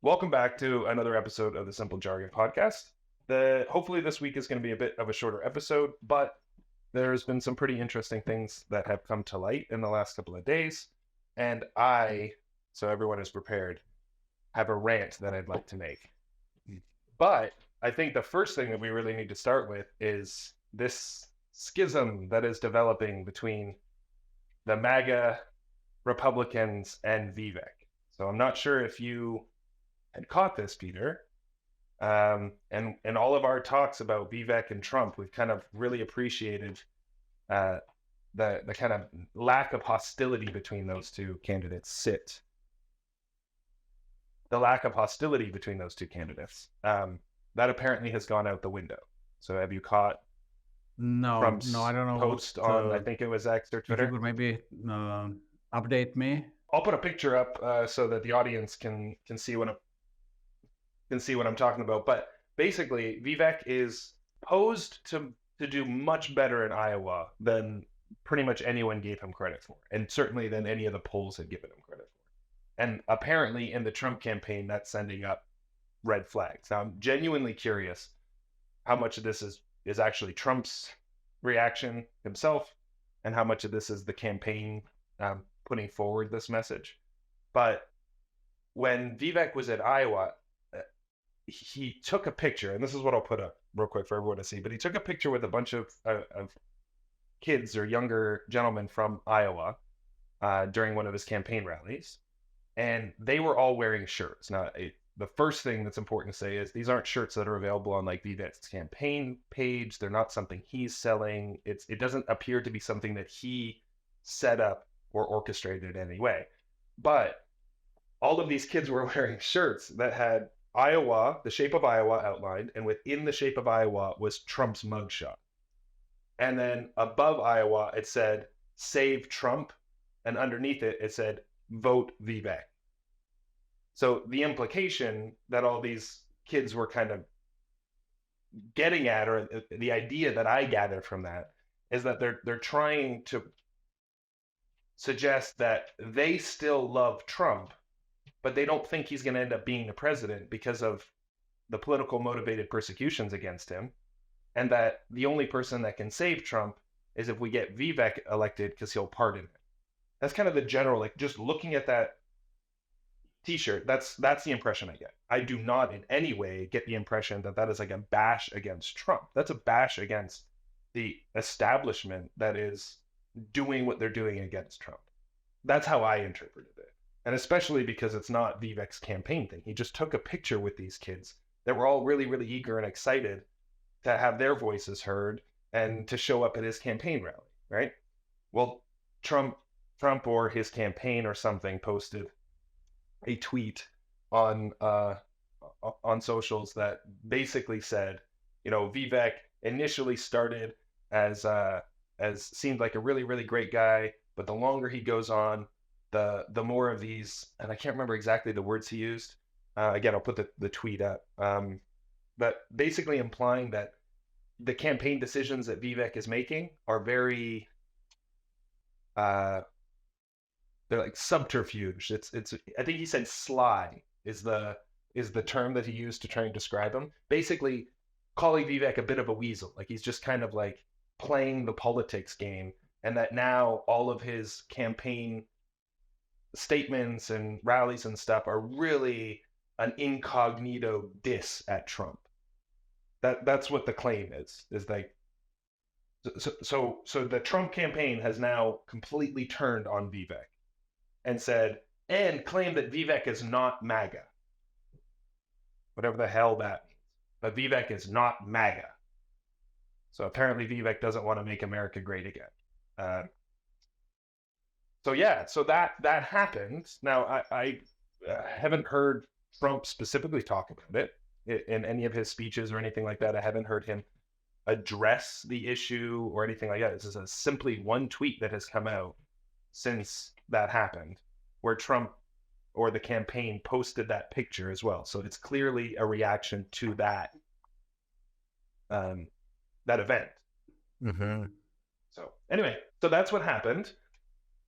Welcome back to another episode of the Simple Jargon podcast. Hopefully this week is going to be a bit of a shorter episode, but there's been some pretty interesting things that have come to light in the last couple of days, and so everyone is prepared, have a rant that I'd like to make. But I think the first thing that we really need to start with is this schism that is developing between the MAGA Republicans and Vivek. So I'm not sure if you had caught this, Peter. And in all of our talks about Vivek and Trump, we've kind of really appreciated the kind of lack of hostility between those two candidates. The lack of hostility between those two candidates. That apparently has gone out the window. So have you caught Trump's I don't know post on, I think it was X or if Twitter? you could maybe update me. I'll put a picture up so that the audience can see what I'm talking about. But basically, Vivek is posed to do much better in Iowa than pretty much anyone gave him credit for, and certainly than any of the polls had given him credit for. And apparently, in the Trump campaign, that's sending up red flags. Now, I'm genuinely curious how much of this is actually Trump's reaction himself, and how much of this is the campaign putting forward this message. But when Vivek was at Iowa, he took a picture, and this is what I'll put up real quick for everyone to see, but he took a picture with a bunch of kids or younger gentlemen from Iowa during one of his campaign rallies, and they were all wearing shirts. Now, the first thing that's important to say is these aren't shirts that are available on like Vivek's campaign page. They're not something he's selling. It doesn't appear to be something that he set up or orchestrated in any way. But all of these kids were wearing shirts that had Iowa, the shape of Iowa outlined, and within the shape of Iowa was Trump's mugshot. And then above Iowa, it said, "Save Trump," and underneath it, it said, "Vote Vivek." So the implication that all these kids were kind of getting at, or the idea that I gathered from that, is that they're trying to suggest that they still love Trump, but they don't think he's going to end up being the president because of the political motivated persecutions against him, and that the only person that can save Trump is if we get Vivek elected because he'll pardon him. That's kind of the general, like, just looking at that t-shirt, that's the impression I get. I do not in any way get the impression that that is like a bash against Trump. That's a bash against the establishment that is doing what they're doing against Trump. That's how I interpreted it. And especially because it's not Vivek's campaign thing. He just took a picture with these kids that were all really, really eager and excited to have their voices heard and to show up at his campaign rally, right? Well, Trump or his campaign or something posted a tweet on socials that basically said, Vivek initially started as seemed like a really, really great guy, but the longer he goes on, the more of these, and I can't remember exactly the words he used. Again, I'll put the tweet up. But basically implying that the campaign decisions that Vivek is making are very, they're like subterfuge. It's I think he said sly is the term that he used to try and describe him. Basically calling Vivek a bit of a weasel. Like he's just kind of like playing the politics game, and that now all of his campaign statements and rallies and stuff are really an incognito diss at Trump. That's what the claim is like, so the Trump campaign has now completely turned on Vivek and claimed that Vivek is not MAGA. Whatever the hell that means. But Vivek is not MAGA. So apparently Vivek doesn't want to make America great again. So that happened. Now, I haven't heard Trump specifically talk about it in any of his speeches or anything like that. I haven't heard him address the issue or anything like that. This is simply one tweet that has come out since that happened, where Trump or the campaign posted that picture as well. So it's clearly a reaction to that event. Mm-hmm. So anyway, so that's what happened.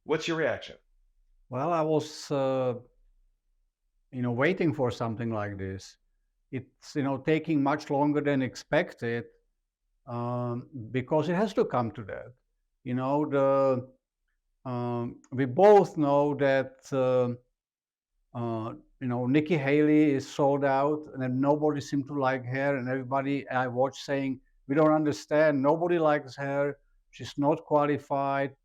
What's your reaction? Well, I was waiting for something like this. It's, taking much longer than expected, because it has to come to that. We both know that, Nikki Haley is sold out, and then nobody seems to like her, and everybody I watch saying, we don't understand, nobody likes her, she's not qualified,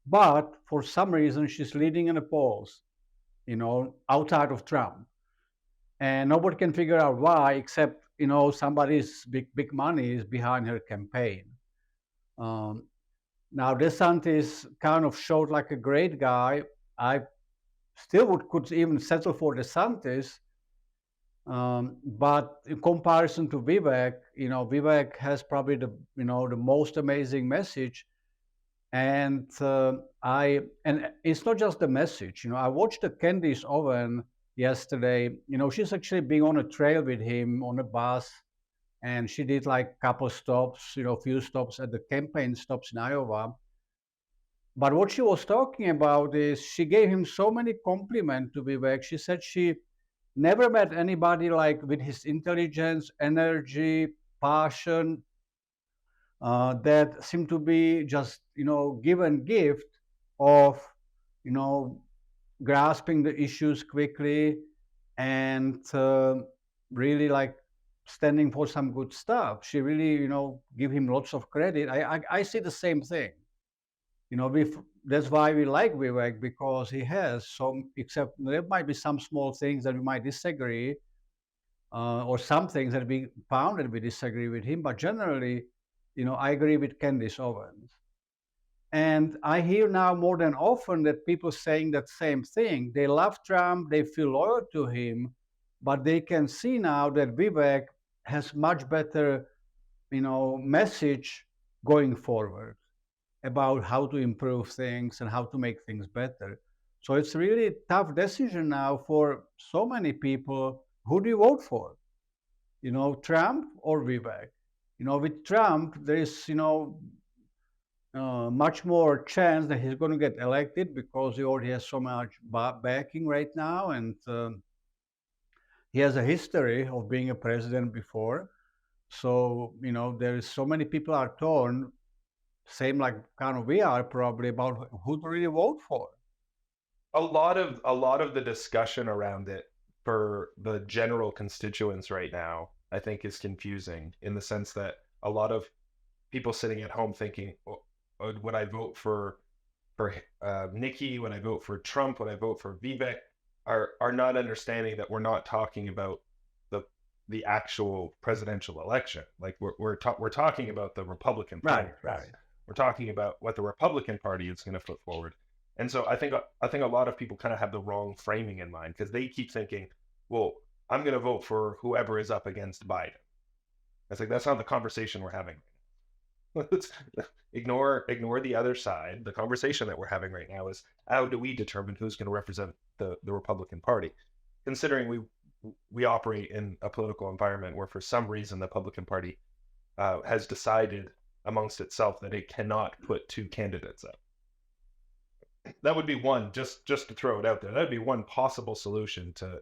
but for some reason she's leading in the polls, outside of Trump. And nobody can figure out why, except, somebody's big money is behind her campaign. Um, Now, DeSantis kind of showed like a great guy. I still could even settle for DeSantis, but in comparison to Vivek, Vivek has probably the most amazing message. And it's not just the message. I watched the Candice Owen yesterday. She's actually being on a trail with him on a bus, and she did like a couple stops, few stops at the campaign stops in Iowa. But what she was talking about is she gave him so many compliments to Vivek. She said she never met anybody like with his intelligence, energy, passion, that seemed to be just, given gift of, you know, grasping the issues quickly and really like standing for some good stuff. She really, give him lots of credit. I see the same thing. That's why we like Vivek, because he has some, except there might be some small things that we might disagree, or some things that we found that we disagree with him. But generally, I agree with Candice Owens. And I hear now more than often that people saying that same thing. They love Trump, they feel loyal to him, but they can see now that Vivek has much better, message going forward about how to improve things and how to make things better. So it's really a tough decision now for so many people. Who do you vote for? Trump or Vivek? With Trump, there is, much more chance that he's going to get elected because he already has so much backing right now, and he has a history of being a president before. So there is so many people are torn, same like kind of we are probably, about who to really vote for. A lot of the discussion around it for the general constituents right now, I think, is confusing in the sense that a lot of people sitting at home thinking, would I vote for Nikki? Would I vote for Trump? Would I vote for Vivek? Are not understanding that we're not talking about the actual presidential election. Like we're talking about the Republican Party. Right. We're talking about what the Republican Party is going to put forward. And so I think a lot of people kind of have the wrong framing in mind because they keep thinking, well, I'm going to vote for whoever is up against Biden. It's like that's not the conversation we're having. Let's ignore the other side. The conversation that we're having right now is how do we determine who's going to represent the Republican Party, considering we operate in a political environment where for some reason the Republican Party has decided amongst itself that it cannot put two candidates up. That would be one, just to throw it out there, that would be one possible solution to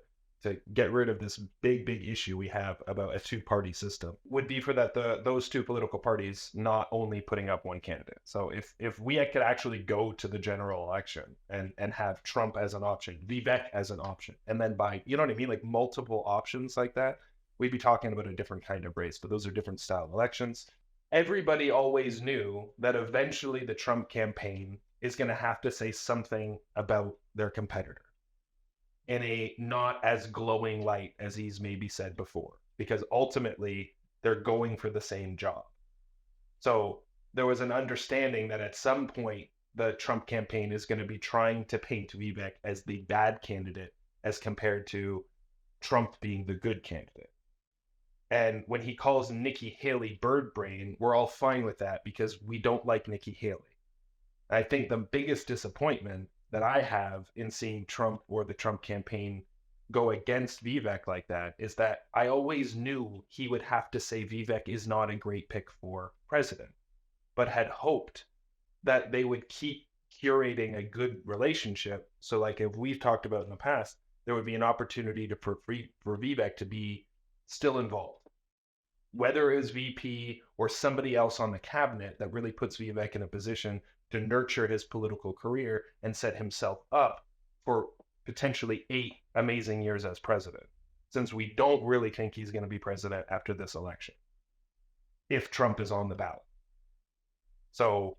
get rid of this big issue we have about a two-party system, would be for that those two political parties not only putting up one candidate. So if we could actually go to the general election and have Trump as an option, Vivek as an option, and then by, you know what I mean, like multiple options like that, we'd be talking about a different kind of race. But those are different style elections. Everybody always knew that eventually the Trump campaign is going to have to say something about their competitor in a not as glowing light as he's maybe said before, because ultimately they're going for the same job. So there was an understanding that at some point the Trump campaign is going to be trying to paint Vivek as the bad candidate as compared to Trump being the good candidate. And when he calls Nikki Haley bird brain, we're all fine with that because we don't like Nikki Haley. I think the biggest disappointment that I have in seeing Trump or the Trump campaign go against Vivek like that is that I always knew he would have to say Vivek is not a great pick for president, but had hoped that they would keep curating a good relationship. So like if we've talked about in the past, there would be an opportunity for Vivek to be still involved, whether it was VP or somebody else on the cabinet that really puts Vivek in a position to nurture his political career and set himself up for potentially 8 amazing years as president, since we don't really think he's going to be president after this election, if Trump is on the ballot. So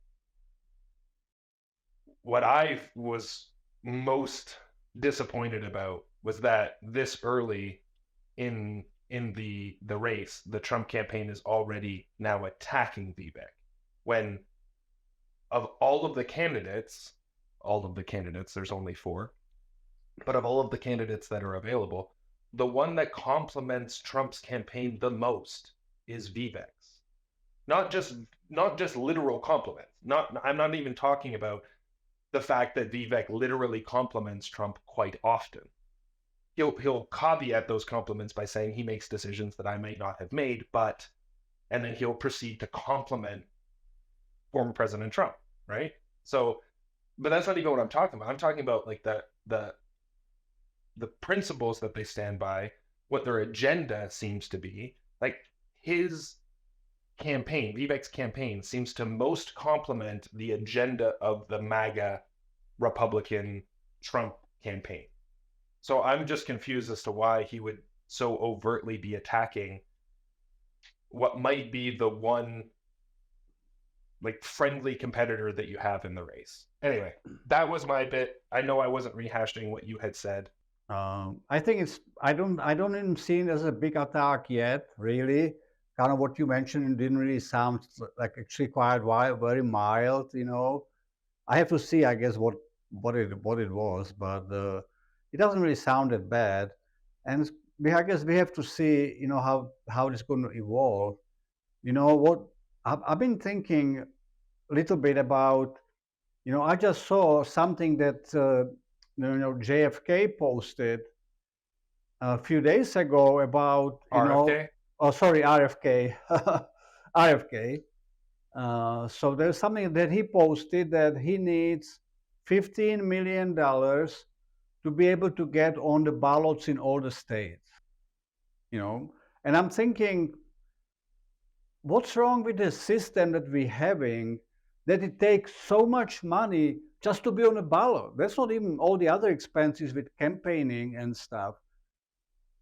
what I was most disappointed about was that this early in the race, the Trump campaign is already now attacking Vivek, when of all of the candidates, there's only 4, but of all of the candidates that are available, the one that complements Trump's campaign the most is Vivek's. Not just literal compliments. I'm not even talking about the fact that Vivek literally compliments Trump quite often. He'll caveat those compliments by saying he makes decisions that I might not have made, and then he'll proceed to compliment former President Trump, right? So, but that's not even what I'm talking about. I'm talking about like the principles that they stand by, what their agenda seems to be. Like his campaign, Vivek's campaign, seems to most complement the agenda of the MAGA Republican Trump campaign. So I'm just confused as to why he would so overtly be attacking what might be the one like friendly competitor that you have in the race. Anyway, that was my bit. I know I wasn't rehashing what you had said. I think I don't even see it as a big attack yet, really. Kind of what you mentioned didn't really sound like actually quite very mild, I have to see, I guess, what it was, but it doesn't really sound that bad. And I guess we have to see, how it's going to evolve. What I've been thinking a little bit about, I just saw something that JFK posted a few days ago about RFK? Oh, sorry, RFK. RFK. So there's something that he posted that he needs $15 million to be able to get on the ballots in all the states. And I'm thinking, what's wrong with the system that we're having, that it takes so much money just to be on a ballot? That's not even all the other expenses with campaigning and stuff.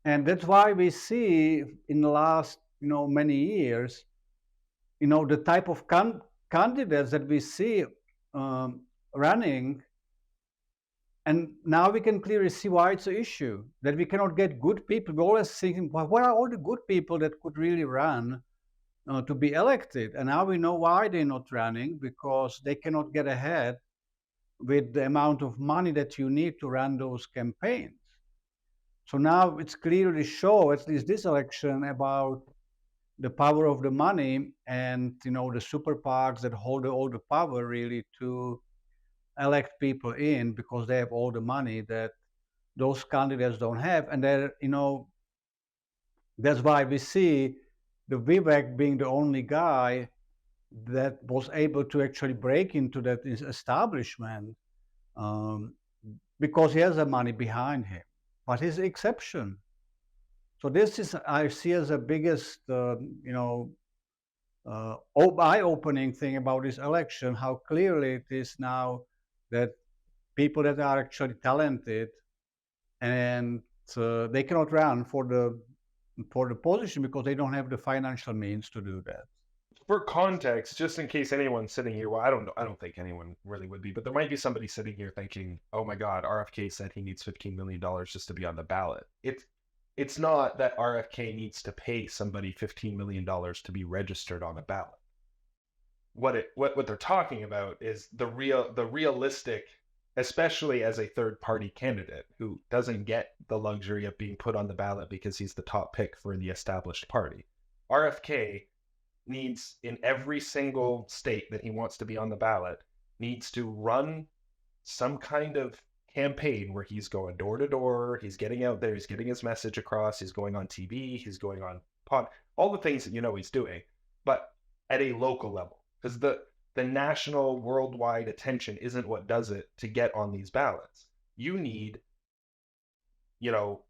And that's why we see in the last, many years, the type of candidates that we see running. And now we can clearly see why it's an issue, that we cannot get good people. We're always thinking, well, what are all the good people that could really run to be elected? And now we know why they're not running, because they cannot get ahead with the amount of money that you need to run those campaigns. So now it's clearly show, at least this election, about the power of the money and the super PACs that hold all the power really to elect people in, because they have all the money that those candidates don't have. And they're, that's why we see the Vivek being the only guy that was able to actually break into that establishment, because he has the money behind him. But he's the exception. So this is, I see as the biggest, eye-opening thing about this election, how clearly it is now that people that are actually talented and they cannot run for the position because they don't have the financial means to do that. For context, just in case anyone's sitting here, well, I don't think anyone really would be, but there might be somebody sitting here thinking, oh my God, RFK said he needs $15 million just to be on the ballot. It's not that RFK needs to pay somebody $15 million to be registered on a ballot. What they're talking about is the realistic, especially as a third party candidate who doesn't get the luxury of being put on the ballot because he's the top pick for the established party. RFK needs, in every single state that he wants to be on the ballot, needs to run some kind of campaign where he's going door to door, he's getting out there, he's getting his message across, he's going on TV, he's going on all the things that he's doing, but at a local level, because the national, worldwide attention isn't what does it to get on these ballots. You need you know,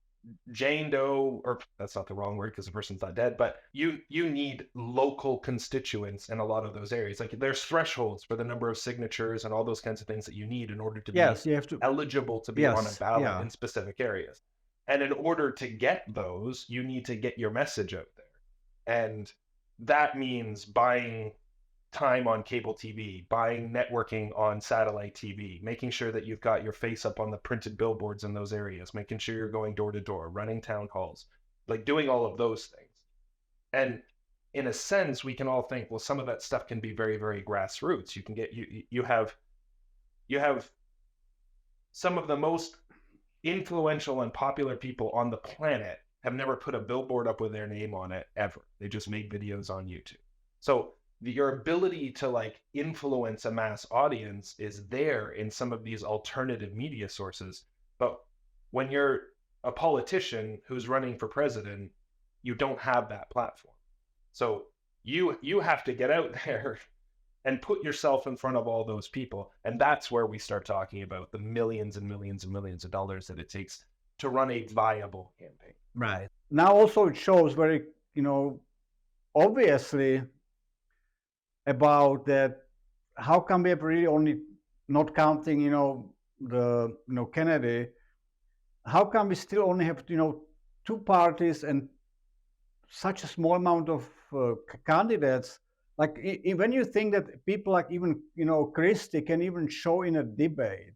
Jane Doe, or that's not the wrong word because the person's not dead, but you need local constituents in a lot of those areas. Like there's thresholds for the number of signatures and all those kinds of things that you need in order to be Yes, you have to. eligible to be on a Yes, ballot yeah, in specific areas. And in order to get those, you need to get your message out there. And that means buying time on cable TV, buying networking on satellite TV, making sure that you've got your face up on the printed billboards in those areas, making sure you're going door to door, running town halls, like doing all of those things. And in a sense, we can all think, well, some of that stuff can be very, very grassroots. You can get you have some of the most influential and popular people on the planet have never put a billboard up with their name on it ever. They just make videos on YouTube. So your ability to like influence a mass audience is there in some of these alternative media sources. But when you're a politician who's running for president, you don't have that platform. So you have to get out there and put yourself in front of all those people. And that's where we start talking about the millions and millions and millions of dollars that it takes to run a viable campaign. right. Now also it shows very, obviously about that how come we have really only not counting, Kennedy, how come we still only have, two parties and such a small amount of candidates? Like when you think that people like even, Christie can even show in a debate,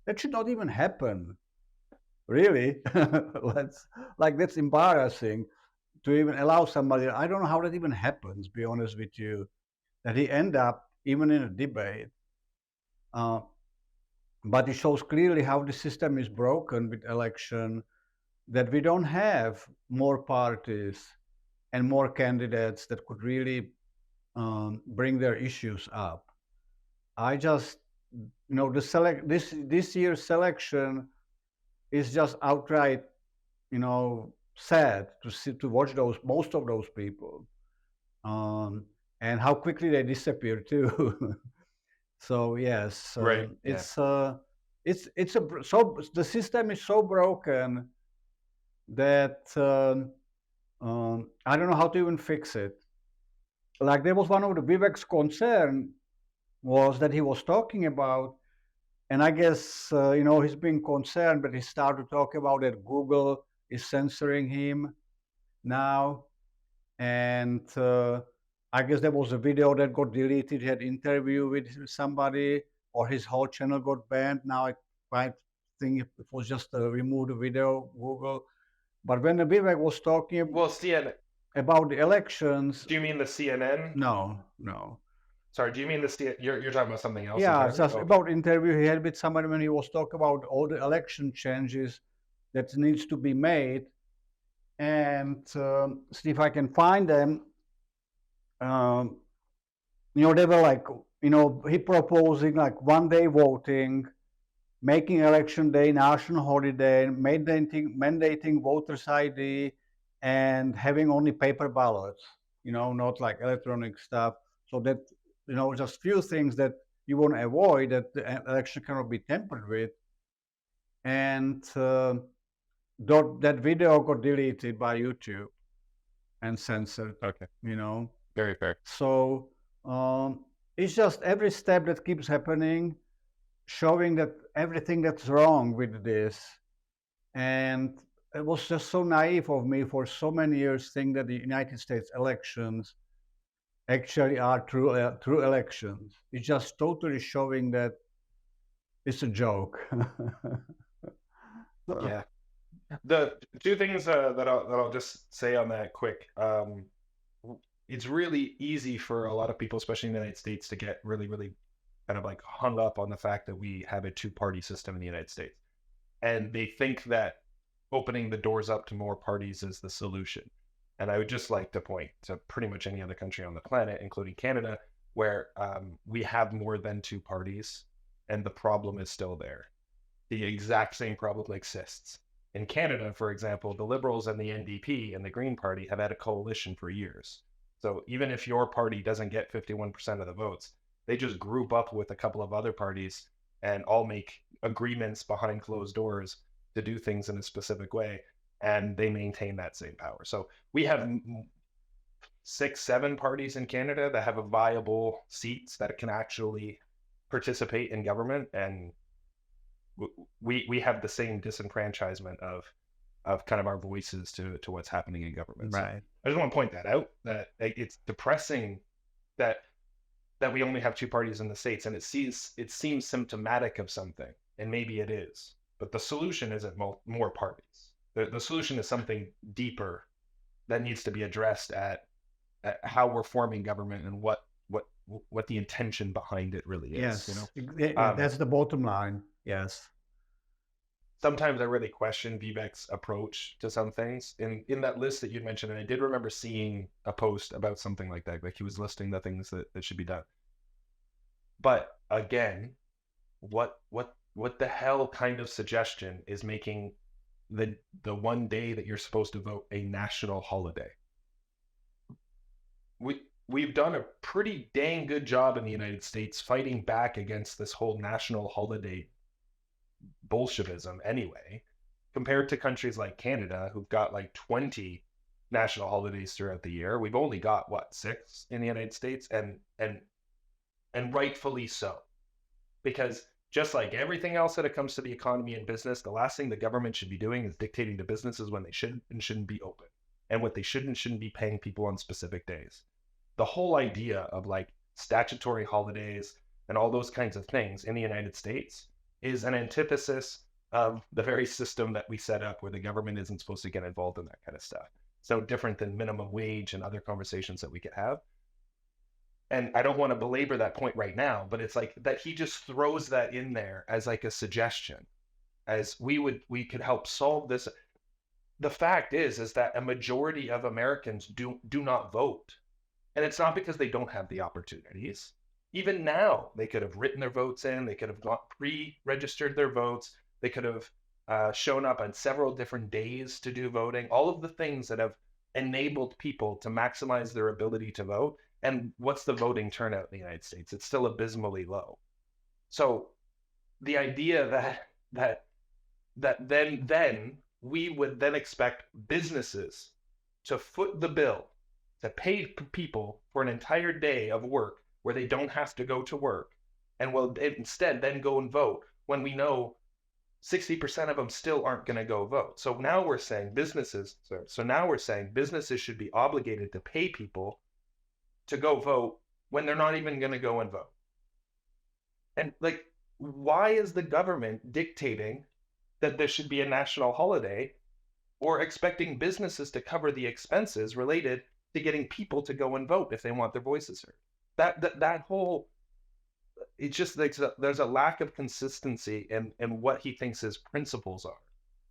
that should not even happen. Really? That's embarrassing to even allow somebody. I don't know how that even happens, be honest with you, that he end up even in a debate. But it shows clearly how the system is broken with election, that we don't have more parties and more candidates that could really bring their issues up. I just, this year's selection is just outright, sad to watch most of those people, and how quickly they disappear too. So yes, Right. so the system is so broken that I don't know how to even fix it. Like there was one of the Vivek's concern was that he was talking about, and I guess he's being concerned, but he started to talk about that Google is censoring him now, and I guess there was a video that got deleted. He had an interview with somebody, or his whole channel got banned. Now I think it was just a removed video, Google. But when the Vivek was talking Well, CNN. about the elections, Do you mean the CNN? no. Sorry, do you mean the CNN? You're talking about something else Yeah, entirely? just Okay. about interview he had with somebody when he was talking about all the election changes that needs to be made, and see if I can find them. They were like, he proposing like 1 day voting, making election day national holiday, mandating voters ID, and having only paper ballots, not like electronic stuff. So that, just few things that you want to avoid, that the election cannot be tampered with. And that video got deleted by YouTube and censored. Okay. Very fair. So it's just every step that keeps happening, showing that everything that's wrong with this. And it was just so naive of me for so many years think that the United States elections actually are true elections. It's just totally showing that it's a joke. Yeah. The two things that I'll just say on that quick. It's really easy for a lot of people, especially in the United States, to get really, really kind of like hung up on the fact that we have a two-party system in the United States. And they think that opening the doors up to more parties is the solution. And I would just like to point to pretty much any other country on the planet, including Canada, where we have more than two parties, and the problem is still there. The exact same problem exists. In Canada, for example, the Liberals and the NDP and the Green Party have had a coalition for years. So even if your party doesn't get 51% of the votes, they just group up with a couple of other parties and all make agreements behind closed doors to do things in a specific way, and they maintain that same power. So we have 6, 7 parties in Canada that have a viable seats that can actually participate in government, and we have the same disenfranchisement of kind of our voices to what's happening in government. Right. So I just want to point that out, that it's depressing that we only have 2 parties in the States, and it seems symptomatic of something, and maybe it is, but the solution isn't more parties. The solution is something deeper that needs to be addressed at how we're forming government and what the intention behind it really is. Yes, that's the bottom line. Yes. Sometimes I really question Vivek's approach to some things. In that list that you mentioned, and I did remember seeing a post about something like that, like he was listing the things that should be done. But again, what the hell kind of suggestion is making the one day that you're supposed to vote a national holiday? We've done a pretty dang good job in the United States fighting back against this whole national holiday Bolshevism anyway, compared to countries like Canada, who've got like 20 national holidays throughout the year. We've only got 6 in the United States, and rightfully so, because just like everything else that it comes to the economy and business, the last thing the government should be doing is dictating to businesses when they should and shouldn't be open, and what they should and shouldn't be paying people on specific days. The whole idea of like statutory holidays and all those kinds of things in the United States is an antithesis of the very system that we set up, where the government isn't supposed to get involved in that kind of stuff. So different than minimum wage and other conversations that we could have. And I don't want to belabor that point right now, but it's like that he just throws that in there as like a suggestion, as we could help solve this. The fact is that a majority of Americans do not vote. And it's not because they don't have the opportunities. Even now, they could have written their votes in, they could have pre-registered their votes, they could have shown up on several different days to do voting, all of the things that have enabled people to maximize their ability to vote. And what's the voting turnout in the United States? It's still abysmally low. So the idea that then we would then expect businesses to foot the bill to pay people for an entire day of work where they don't have to go to work, and will instead then go and vote, when we know 60% of them still aren't going to go vote. So now we're saying businesses should be obligated to pay people to go vote when they're not even going to go and vote. And like, why is the government dictating that there should be a national holiday, or expecting businesses to cover the expenses related to getting people to go and vote if they want their voices heard? That whole, it's just like there's a lack of consistency in what he thinks his principles are,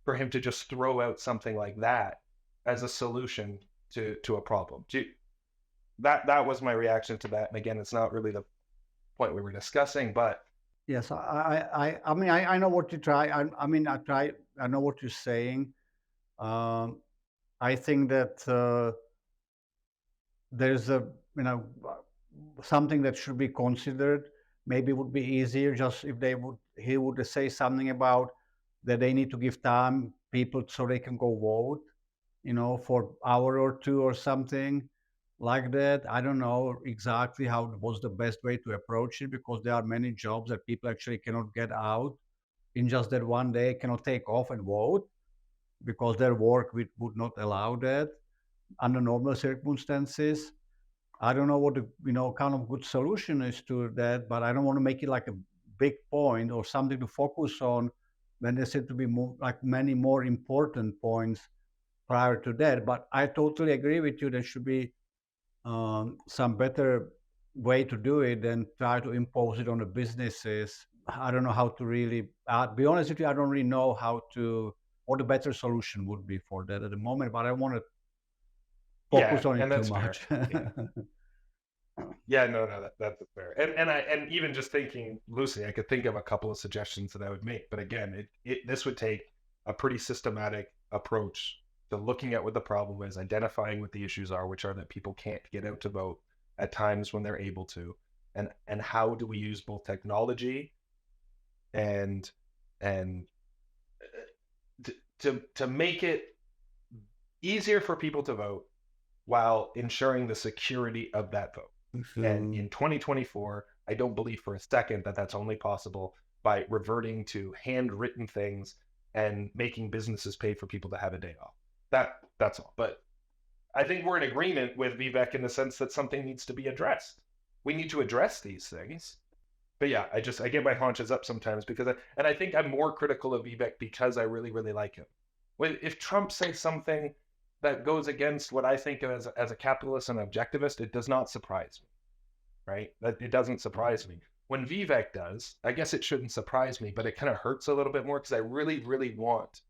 for him to just throw out something like that as a solution to a problem. That was my reaction to that. And again, it's not really the point we were discussing, but yes, I mean, I know what you try. I know what you're saying. I think that there's something that should be considered. Maybe it would be easier just if he would say something about that they need to give time people so they can go vote, for hour or two or something like that. I don't know exactly what's the best way to approach it, because there are many jobs that people actually cannot get out in just that one day, cannot take off and vote because their work would not allow that under normal circumstances. I don't know what the kind of good solution is to that, but I don't want to make it like a big point or something to focus on when there seem to be many more important points prior to that. But I totally agree with you. There should be some better way to do it than try to impose it on the businesses. I don't know how to really, be honest with you, I don't really know what the better solution would be for that at the moment, but I want to focus on it too much. Yeah, no, that's fair. And even just thinking loosely, I could think of a couple of suggestions that I would make. But again, this would take a pretty systematic approach to looking at what the problem is, identifying what the issues are, which are that people can't get out to vote at times when they're able to, and how do we use both technology and to make it easier for people to vote while ensuring the security of that vote. And in 2024, I don't believe for a second that that's only possible by reverting to handwritten things and making businesses pay for people to have a day off. That's all. But I think we're in agreement with Vivek in the sense that something needs to be addressed. We need to address these things. But yeah, I get my haunches up sometimes because I think I'm more critical of Vivek because I really, really like him. If Trump says something that goes against what I think of as a capitalist and objectivist, it does not surprise me, right? It doesn't surprise me. When Vivek does, I guess it shouldn't surprise me, but it kind of hurts a little bit more because I really, really want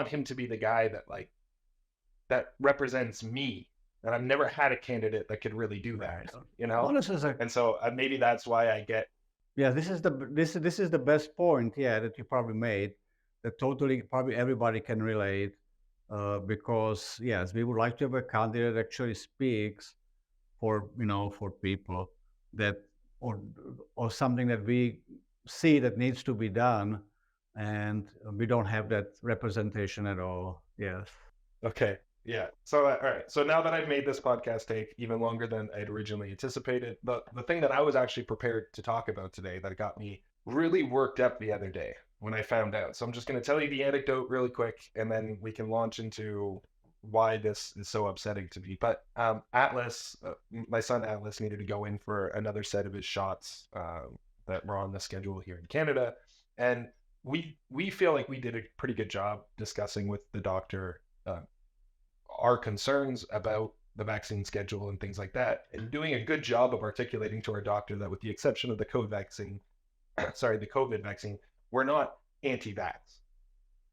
him to be the guy that represents me. And I've never had a candidate that could really do that, you know? Well, this is a And so maybe that's why I get. yeah. This is the best point. Yeah, that you probably made. That totally probably everybody can relate. Because yes, we would like to have a candidate that actually speaks for for people that or or something that we see that needs to be done, and we don't have that representation at all. Yes. Okay. Yeah. So, all right. So now that I've made this podcast take even longer than I'd originally anticipated, the thing that I was actually prepared to talk about today that got me really worked up the other day when I found out. So I'm just going to tell you the anecdote really quick, and then we can launch into why this is so upsetting to me. But Atlas, my son Atlas, needed to go in for another set of his shots that were on the schedule here in Canada, and we feel like we did a pretty good job discussing with the doctor our concerns about the vaccine schedule and things like that, and doing a good job of articulating to our doctor that with the exception of the COVID vaccine, the COVID vaccine, we're not anti-vax.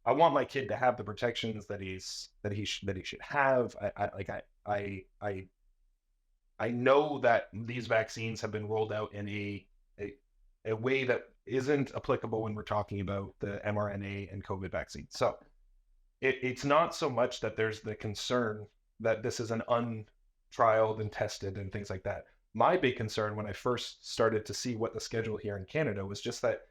I want my kid to have the protections that he should have. I know that these vaccines have been rolled out in a way that isn't applicable when we're talking about the mRNA and COVID vaccine. So it's not so much that there's the concern that this is an untrialed and tested and things like that. My big concern when I first started to see what the schedule here in Canada was just that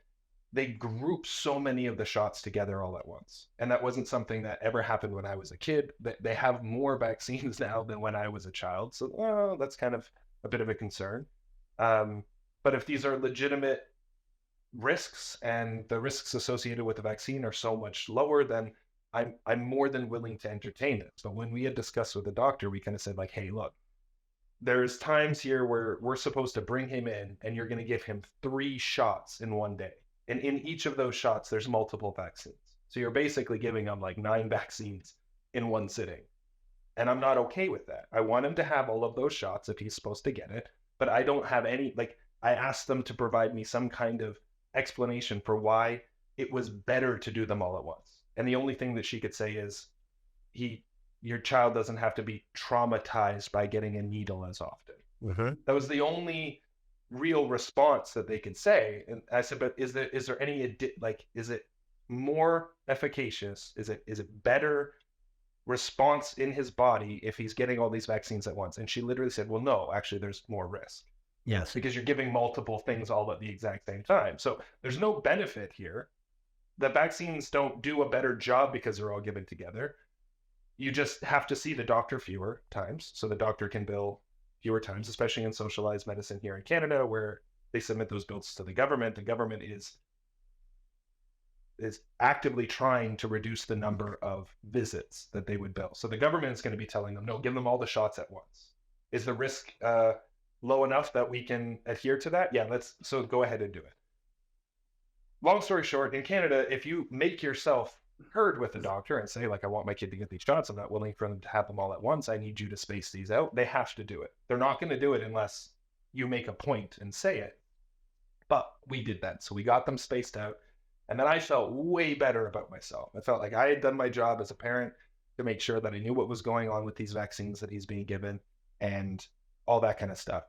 they group so many of the shots together all at once. And that wasn't something that ever happened when I was a kid. They have more vaccines now than when I was a child. So that's kind of a bit of a concern. But if these are legitimate risks and the risks associated with the vaccine are so much lower, then I'm more than willing to entertain it. So when we had discussed with the doctor, we kind of said like, hey, look, there's times here where we're supposed to bring him in and you're going to give him 3 shots in one day. And in each of those shots, there's multiple vaccines. So you're basically giving him like 9 vaccines in one sitting. And I'm not okay with that. I want him to have all of those shots if he's supposed to get it. But I don't have any, I asked them to provide me some kind of explanation for why it was better to do them all at once. And the only thing that she could say is, your child doesn't have to be traumatized by getting a needle as often. Mm-hmm. That was the only real response that they could say. And I said, but is there any, is it more efficacious? Is it better response in his body if he's getting all these vaccines at once? And she literally said, well, no, actually there's more risk. Yes. Because you're giving multiple things all at the exact same time. So there's no benefit here. The vaccines don't do a better job because they're all given together. You just have to see the doctor fewer times. So the doctor can bill fewer times, especially in socialized medicine here in Canada, where they submit those bills to the government. The government is actively trying to reduce the number of visits that they would bill. So the government is going to be telling them, no, give them all the shots at once. Is the risk low enough that we can adhere to that? Yeah, so go ahead and do it. Long story short, in Canada, if you make yourself heard with the doctor and say, like, I want my kid to get these shots, I'm not willing for them to have them all at once, I need you to space these out, they have to do it. They're not going to do it unless you make a point and say it. But we did that. So we got them spaced out. And then I felt way better about myself. I felt like I had done my job as a parent to make sure that I knew what was going on with these vaccines that he's being given and all that kind of stuff.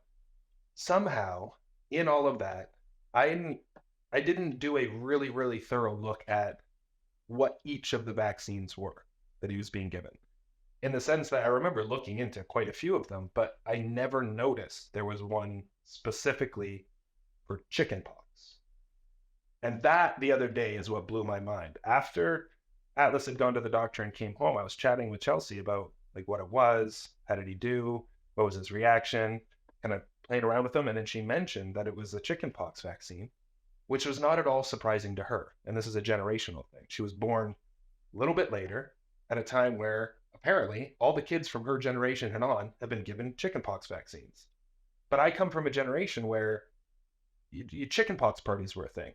Somehow, in all of that, I didn't do a really, really thorough look at what each of the vaccines were that he was being given. In the sense that I remember looking into quite a few of them, but I never noticed there was one specifically for chickenpox. And that the other day is what blew my mind. After Atlas had gone to the doctor and came home, I was chatting with Chelsea about like what it was, how did he do, what was his reaction, kind of playing around with him. And then she mentioned that it was a chickenpox vaccine, which was not at all surprising to her. And this is a generational thing. She was born a little bit later at a time where apparently all the kids from her generation and on have been given chickenpox vaccines. But I come from a generation where chickenpox parties were a thing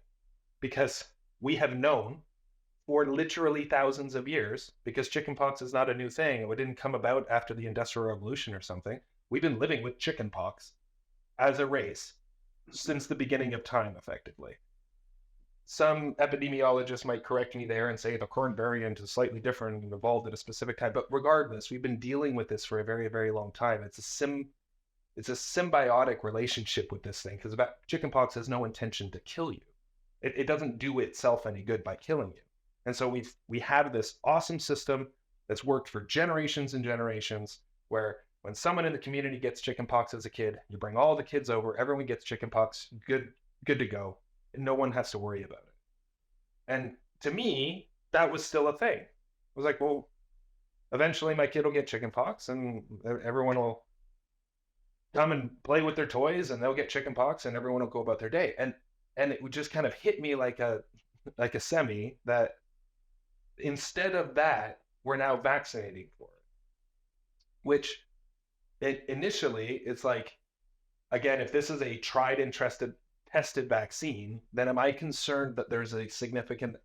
because we have known for literally thousands of years, because chickenpox is not a new thing. It didn't come about after the Industrial Revolution or something. We've been living with chickenpox as a race since the beginning of time, effectively. Some epidemiologists might correct me there and say the current variant is slightly different and evolved at a specific time. But regardless, we've been dealing with this for a very, very long time. It's a symbiotic relationship with this thing, because chickenpox has no intention to kill you. It doesn't do itself any good by killing you. And so we have this awesome system that's worked for generations and generations, where when someone in the community gets chickenpox as a kid, you bring all the kids over, everyone gets chickenpox, good to go. And no one has to worry about it. And to me, that was still a thing. I was like, well, eventually my kid will get chickenpox and everyone will come and play with their toys and they'll get chickenpox and everyone will go about their day. And it would just kind of hit me like a semi that instead of that, we're now vaccinating for it. Which initially, it's like, again, if this is a tried and tested vaccine, then am I concerned that there's a significant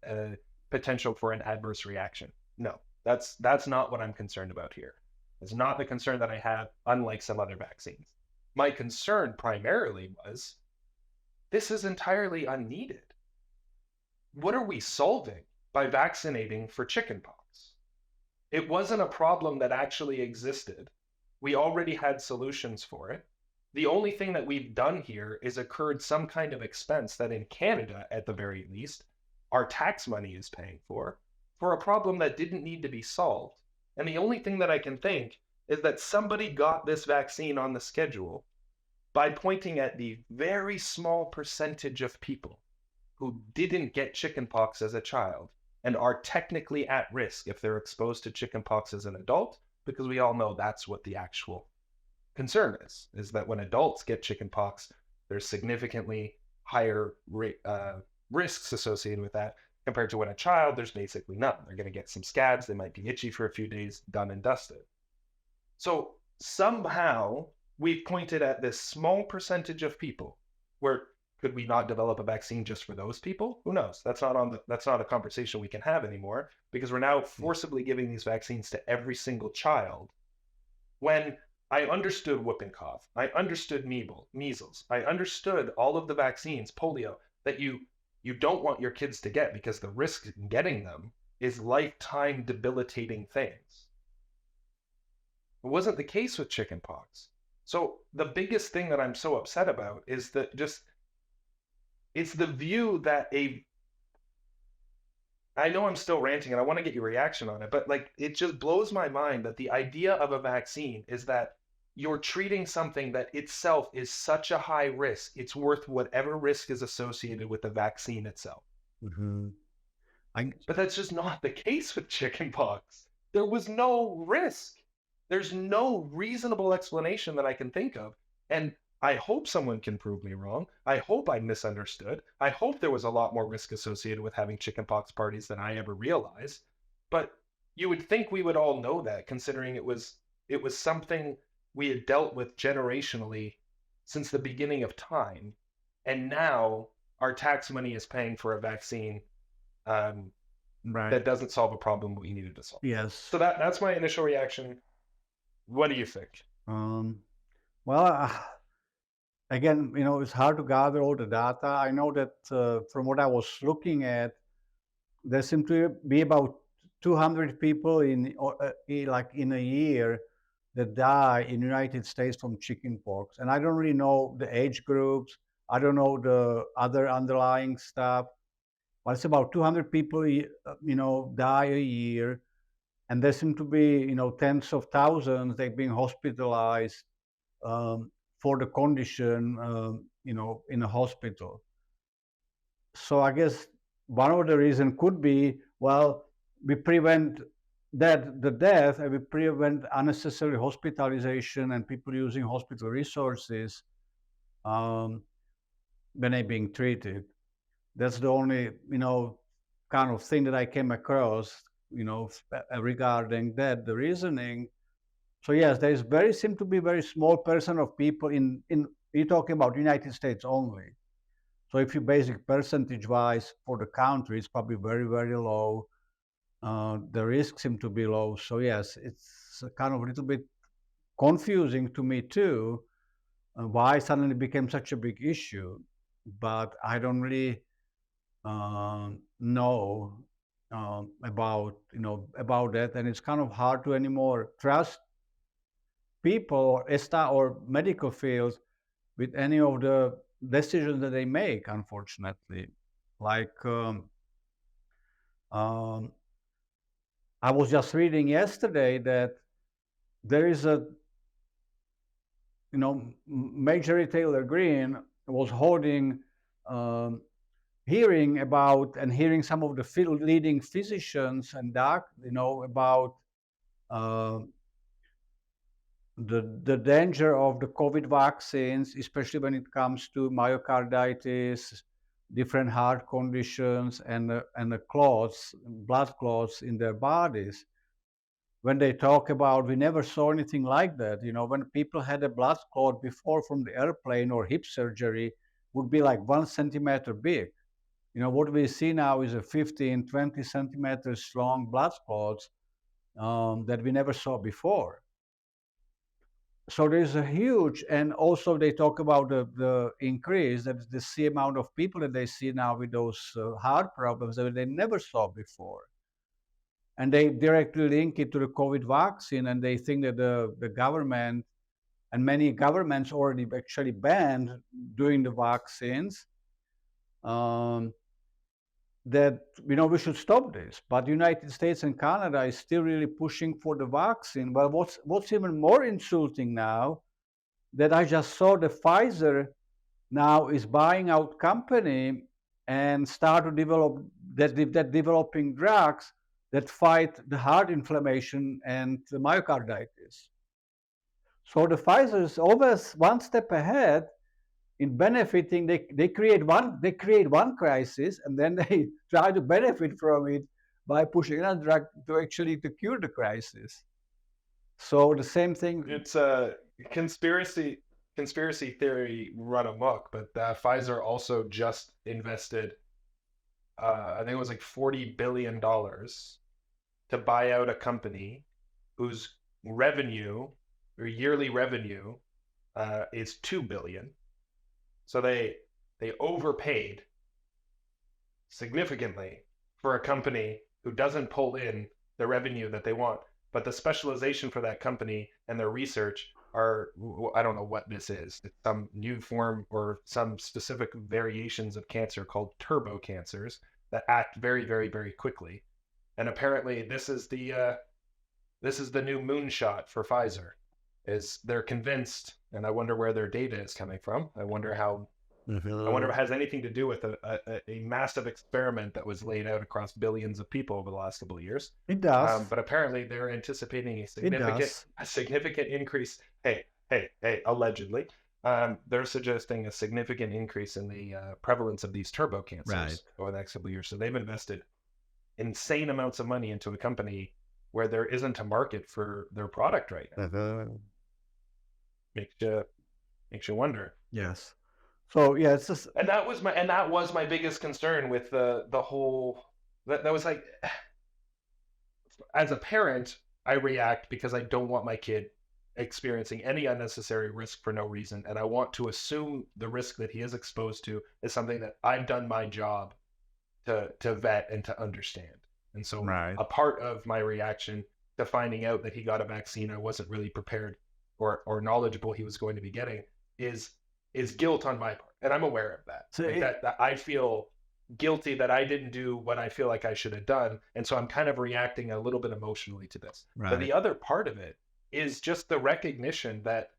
potential for an adverse reaction? No, that's not what I'm concerned about here. It's not the concern that I have, unlike some other vaccines. My concern primarily was, this is entirely unneeded. What are we solving by vaccinating for chickenpox? It wasn't a problem that actually existed. We already had solutions for it. The only thing that we've done here is incurred some kind of expense that in Canada, at the very least, our tax money is paying for a problem that didn't need to be solved. And the only thing that I can think is that somebody got this vaccine on the schedule by pointing at the very small percentage of people who didn't get chickenpox as a child and are technically at risk if they're exposed to chickenpox as an adult, because we all know that's what the actual concern is that when adults get chickenpox, there's significantly higher risks associated with that compared to when a child, there's basically none. They're going to get some scabs, they might be itchy for a few days, done and dusted. So somehow we've pointed at this small percentage of people where could we not develop a vaccine just for those people? Who knows? That's not a conversation we can have anymore, because we're now forcibly giving these vaccines to every single child. When I understood whooping cough, I understood measles, I understood all of the vaccines, polio, that you don't want your kids to get because the risk in getting them is lifetime debilitating things. It wasn't the case with chickenpox. So the biggest thing that I'm so upset about is that it's the view that I know I'm still ranting and I want to get your reaction on it, but like, it just blows my mind that the idea of a vaccine is that you're treating something that itself is such a high risk, it's worth whatever risk is associated with the vaccine itself. Mm-hmm. But that's just not the case with chickenpox. There was no risk. There's no reasonable explanation that I can think of. And I hope someone can prove me wrong. I hope I misunderstood. I hope there was a lot more risk associated with having chickenpox parties than I ever realized. But you would think we would all know that, considering it was something we had dealt with generationally since the beginning of time. And now our tax money is paying for a vaccine that doesn't solve a problem we needed to solve. Yes. So that's my initial reaction. What do you think? Well, again, it's hard to gather all the data. I know that from what I was looking at, there seem to be about 200 people in a year that die in the United States from chickenpox. And I don't really know the age groups. I don't know the other underlying stuff. But it's about 200 people, die a year. And there seem to be, tens of thousands that are being hospitalized for the condition, in a hospital. So I guess one of the reasons could be, well, we prevent the death, and we prevent unnecessary hospitalization and people using hospital resources um, when they're being treated. That's the only, kind of thing that I came across, regarding that, the reasoning. So yes, there is seem to be very small percent of people in you're talking about United States only. So if you basic percentage wise for the country, it's probably very, very low. The risks seem to be low. So yes, it's kind of a little bit confusing to me too, why suddenly became such a big issue. But I don't really know about about that, and it's kind of hard to anymore trust people or or medical fields with any of the decisions that they make. Unfortunately, like um, I was just reading yesterday that there is a major retailer Green was holding um, hearing about and hearing some of the leading physicians and doc, about uh, the danger of the COVID vaccines, especially when it comes to myocarditis, different heart conditions, and the clots, blood clots in their bodies. When they talk about, we never saw anything like that. When people had a blood clot before from the airplane or hip surgery, would be like 1 centimeter big. What we see now is a 15, 20 centimeters long blood clots that we never saw before. So there's a huge, and also they talk about the increase, that the amount of people that they see now with those heart problems that they never saw before. And they directly link it to the COVID vaccine, and they think that the government, and many governments already actually banned doing the vaccines, that we should stop this. But the United States and Canada is still really pushing for the vaccine. Well, what's even more insulting now, that I just saw the Pfizer now is buying out company and start to develop that developing drugs that fight the heart inflammation and the myocarditis. So the Pfizer is always one step ahead in benefiting. They create one crisis, and then they try to benefit from it by pushing another drug to cure the crisis. So the same thing. It's a conspiracy theory run amok, but Pfizer also just invested, I think it was like $40 billion to buy out a company whose revenue or yearly revenue is $2 billion. So they overpaid significantly for a company who doesn't pull in the revenue that they want. But the specialization for that company and their research are, I don't know what this is. It's some new form or some specific variations of cancer called turbo cancers that act very, very, very quickly. And apparently this is the new moonshot for Pfizer. Is they're convinced, and I wonder where their data is coming from. I wonder if it has anything to do with a massive experiment that was laid out across billions of people over the last couple of years. It does. But apparently they're anticipating a significant increase. Hey, allegedly. They're suggesting a significant increase in the prevalence of these turbo cancers over the next couple of years. So they've invested insane amounts of money into a company where there isn't a market for their product right now. Makes you wonder. Yes. So yeah, it's just, and that was my biggest concern with the whole. That was like, as a parent, I react because I don't want my kid experiencing any unnecessary risk for no reason, and I want to assume the risk that he is exposed to is something that I've done my job to vet and to understand. And so a part of my reaction to finding out that he got a vaccine I wasn't really prepared or knowledgeable he was going to be getting is guilt on my part. And I'm aware of that. So that I feel guilty that I didn't do what I feel like I should have done. And so I'm kind of reacting a little bit emotionally to this. But the other part of it is just the recognition that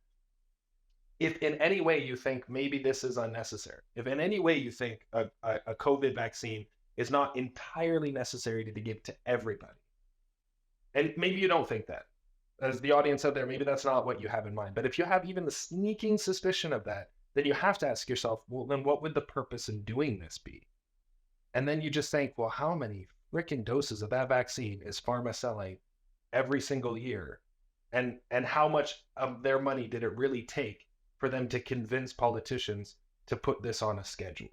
if in any way you think maybe this is unnecessary, if in any way you think a COVID vaccine is not entirely necessary to give to everybody. And maybe you don't think that. As the audience out there, maybe that's not what you have in mind. But if you have even the sneaking suspicion of that, then you have to ask yourself, well, then what would the purpose in doing this be? And then you just think, well, how many freaking doses of that vaccine is pharma selling every single year? And how much of their money did it really take for them to convince politicians to put this on a schedule?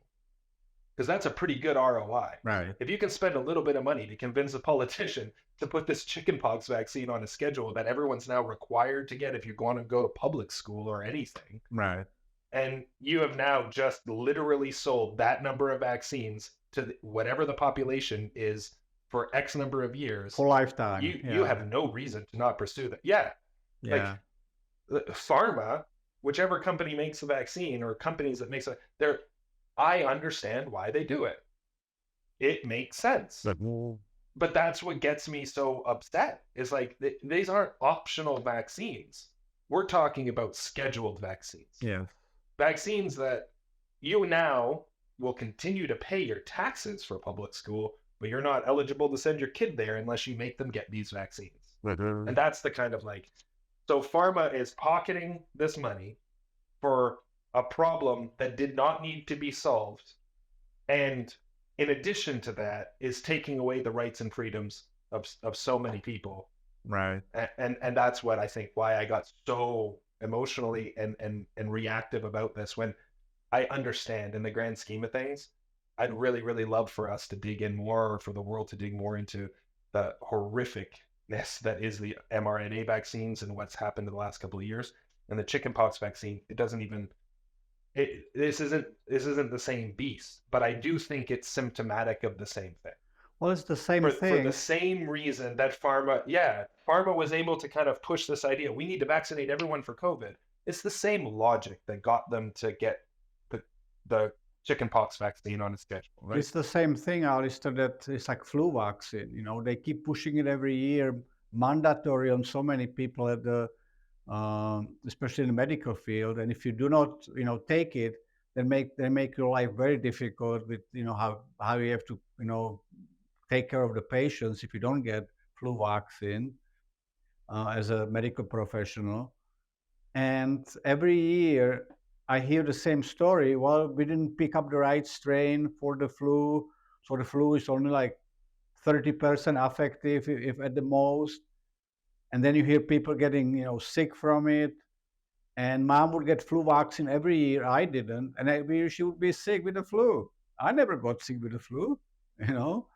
Because that's a pretty good ROI. Right. If you can spend a little bit of money to convince a politician to put this chickenpox vaccine on a schedule that everyone's now required to get if you want to go to public school or anything, Right. and you have now just literally sold that number of vaccines to whatever the population is for X number of years, For lifetime. you have no reason to not pursue that. Yeah, Yeah. like pharma, whichever company makes the vaccine or companies that makes it, I understand why they do it. It makes sense. But that's what gets me so upset is like these aren't optional vaccines. We're talking about scheduled vaccines. Yeah. Vaccines that you now will continue to pay your taxes for public school, but you're not eligible to send your kid there unless you make them get these vaccines. And that's the kind of like, so pharma is pocketing this money for a problem that did not need to be solved. And in addition to that, is taking away the rights and freedoms of so many people. Right. And that's what I think why I got so emotionally and reactive about this, when I understand in the grand scheme of things, I'd really, really love for us to dig in more, or for the world to dig more into the horrificness that is the mRNA vaccines and what's happened in the last couple of years. And the chickenpox vaccine, it doesn't even, this isn't the same beast, but I do think it's symptomatic of the same thing. Well, it's the same For thing. the same reason that pharma was able to kind of push this idea, we need to vaccinate everyone for COVID. It's the same logic that got them to get the chickenpox vaccine on a schedule, right? It's the same thing, Alistair, that it's like flu vaccine. They keep pushing it every year, mandatory on so many people at the, especially in the medical field. And if you do not, take it, they make your life very difficult with, how you have to, take care of the patients if you don't get flu vaccine as a medical professional. And every year I hear the same story. Well, we didn't pick up the right strain for the flu, so the flu is only like 30% effective, if at the most. And then you hear people getting, sick from it. And mom would get flu vaccine every year. I didn't, and every year she would be sick with the flu. I never got sick with the flu, you know.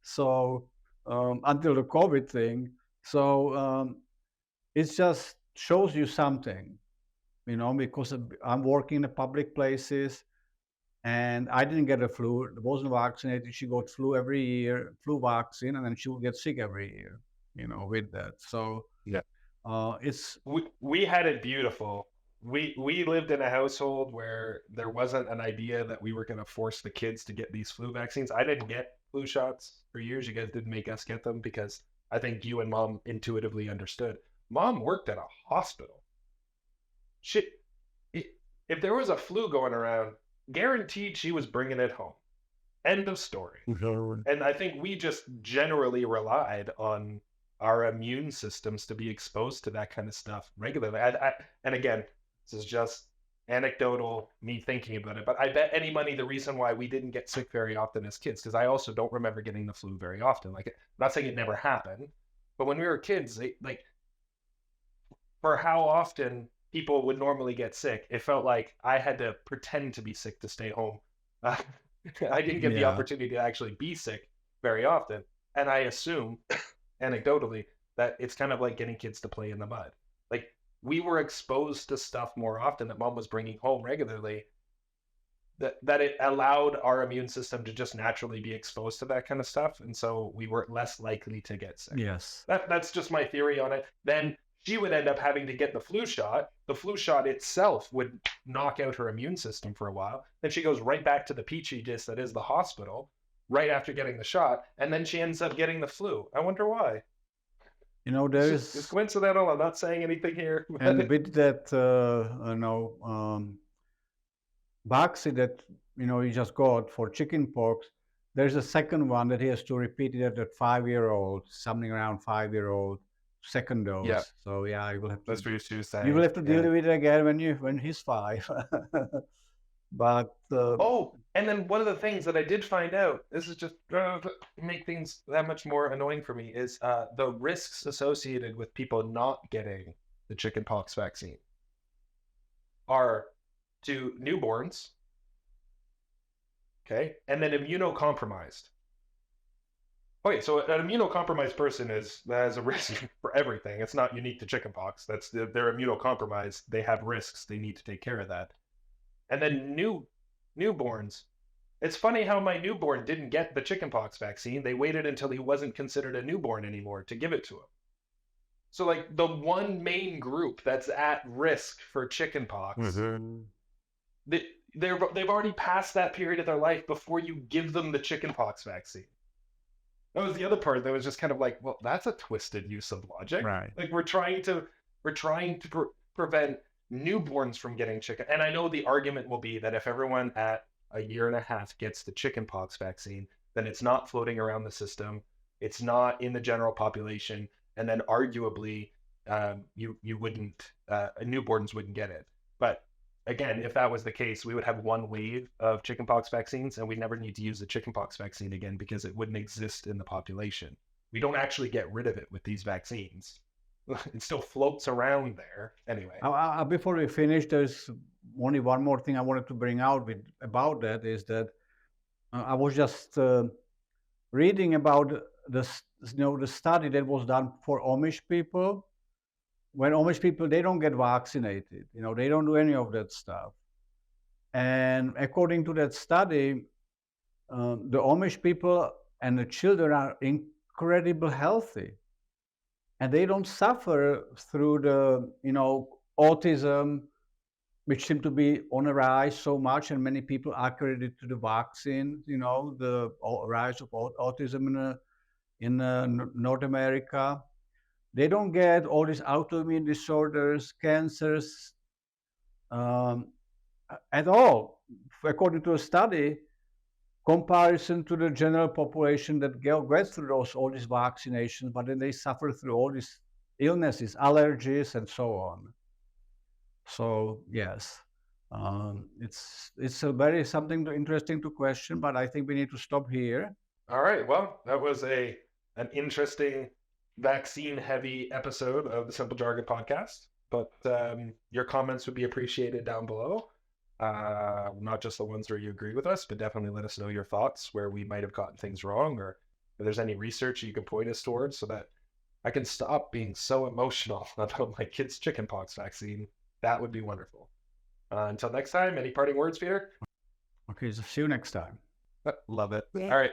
So until the COVID thing, so it just shows you something, because I'm working in the public places, and I didn't get a flu. I wasn't vaccinated. She got flu every year, flu vaccine, and then she would get sick every year, with that. So Yeah. it's We had it beautiful. We lived in a household where there wasn't an idea that we were going to force the kids to get these flu vaccines. I didn't get flu shots for years. You guys didn't make us get them because I think you and mom intuitively understood. Mom worked at a hospital. If there was a flu going around, guaranteed she was bringing it home. End of story. And I think we just generally relied on our immune systems to be exposed to that kind of stuff regularly. And again, this is just anecdotal, me thinking about it, but I bet any money the reason why we didn't get sick very often as kids, because I also don't remember getting the flu very often. Like, I'm not saying it never happened, but when we were kids, for how often people would normally get sick, it felt like I had to pretend to be sick to stay home. I didn't get the opportunity to actually be sick very often. And I assume, anecdotally, that it's kind of like getting kids to play in the mud. Like, we were exposed to stuff more often that mom was bringing home regularly, that it allowed our immune system to just naturally be exposed to that kind of stuff. And so we were less likely to get sick. Yes. That's just my theory on it. Then she would end up having to get the flu shot. The flu shot itself would knock out her immune system for a while. Then she goes right back to the petri dish that is the hospital right after getting the shot. And then she ends up getting the flu. I wonder why. It's coincidental. I'm not saying anything here. And with that, vaccine that, you just got for chickenpox, there's a second one that he has to repeat it at 5-year-old, something around 5-year-old, second Yeah, dose. So yeah, that's what she was you will saying. have to deal Yeah. with it again when he's 5. But Oh, and then one of the things that I did find out, this is just make things that much more annoying for me, is the risks associated with people not getting the chickenpox vaccine are to newborns, okay, and then immunocompromised. Okay, so an immunocompromised person has a risk for everything. It's not unique to chickenpox. They're immunocompromised. They have risks. They need to take care of that. And then newborns. It's funny how my newborn didn't get the chickenpox vaccine. They waited until he wasn't considered a newborn anymore to give it to him. So like the one main group that's at risk for chickenpox, they've already passed that period of their life before you give them the chickenpox vaccine. That was the other part that was just kind of like, well, that's a twisted use of logic. Right. Like we're trying to prevent newborns from getting chicken. And I know the argument will be that if everyone at a year and a half gets the chickenpox vaccine, then it's not floating around the system. It's not in the general population, and then arguably, you wouldn't newborns wouldn't get it. But again, if that was the case, we would have one wave of chickenpox vaccines, and we never need to use the chickenpox vaccine again because it wouldn't exist in the population. We don't actually get rid of it with these vaccines. It still floats around there anyway. Before we finish, there's only one more thing I wanted to bring out about that is that I was just reading about the study that was done for Amish people. When Amish people, they don't get vaccinated, they don't do any of that stuff. And according to that study, the Amish people and the children are incredibly healthy, and they don't suffer through the autism, which seem to be on a rise so much, and many people are credited to the vaccine. The rise of autism in North America. They don't get all these autoimmune disorders, cancers, at all, according to a study. Comparison to the general population that gets through all these vaccinations, but then they suffer through all these illnesses, allergies, and so on. So yes, it's a very something interesting to question, but I think we need to stop here. All right. Well, that was an interesting vaccine-heavy episode of the Simple Jargon podcast. But your comments would be appreciated down below. Not just the ones where you agree with us, but definitely let us know your thoughts where we might have gotten things wrong, or if there's any research you can point us towards so that I can stop being so emotional about my kid's chickenpox vaccine. That would be wonderful. Until next time, any parting words, Peter? Okay, so see you next time. Love it. Yeah. All right.